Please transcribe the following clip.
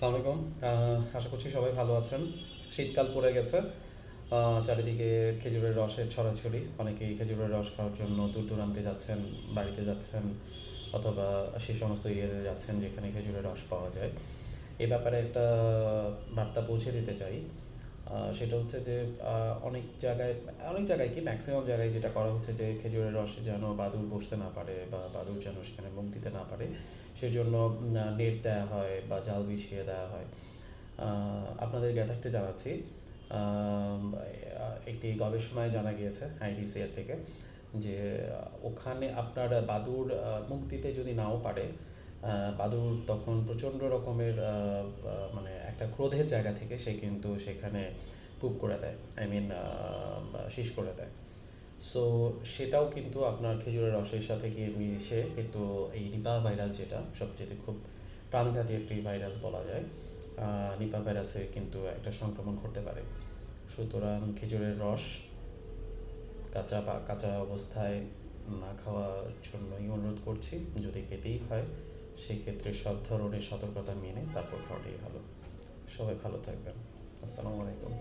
আসসালামু আলাইকুম। আশা করছি সবাই ভালো আছেন। শীতকাল পড়ে গেছে। চারিদিকে খেজুরের রসের ছড়াছড়ি। অনেকেই খেজুরের রস খাওয়ার জন্য দূর দূরান্তে যাচ্ছেন, বাড়িতে যাচ্ছেন অথবা সে সমস্ত এরিয়াতে যাচ্ছেন যেখানে খেজুরের রস পাওয়া যায়। এ ব্যাপারে একটা বার্তা পৌঁছে দিতে চাই। সেটা হচ্ছে যে অনেক জায়গায় কি ম্যাক্সিমাম জায়গায় যেটা করা হচ্ছে যে খেজুরের রসে যেন বাদুড় বসতে না পারে বা বাদুড় যেন সেখানে মুখ দিতে না পারে সেজন্য নেট দেওয়া হয় বা জাল বিছিয়ে দেওয়া হয়। আপনাদের জ্ঞাতার্থে জানাচ্ছি, একটি গবেষণায় জানা গিয়েছে আইডিসিআর থেকে যে ওখানে আপনার বাদুড় মুখ দিতে যদি নাও পারে, বাদুড় তখন প্রচণ্ড রকমের মানে একটা ক্রোধের জায়গা থেকে সে কিন্তু সেখানে পুপ করে দেয়, আই মিন শিস করে দেয়। সো সেটাও কিন্তু আপনার খেজুরের রসের সাথে গিয়ে মিশে কিন্তু এই নিপা ভাইরাস, যেটা সবচেয়ে খুব প্রাণঘাতী একটি ভাইরাস বলা যায়, নিপা ভাইরাসের কিন্তু একটা সংক্রমণ ঘটতে পারে। সুতরাং খেজুরের রস কাঁচা অবস্থায় না খাওয়ার জন্যই অনুরোধ করছি। যদি খেতেই হয় সেক্ষেত্রে সব ধরনের সতর্কতা মেনে তারপর খাওয়াটাই ভালো। সবাই ভালো থাকবেন। আসসালামু আলাইকুম।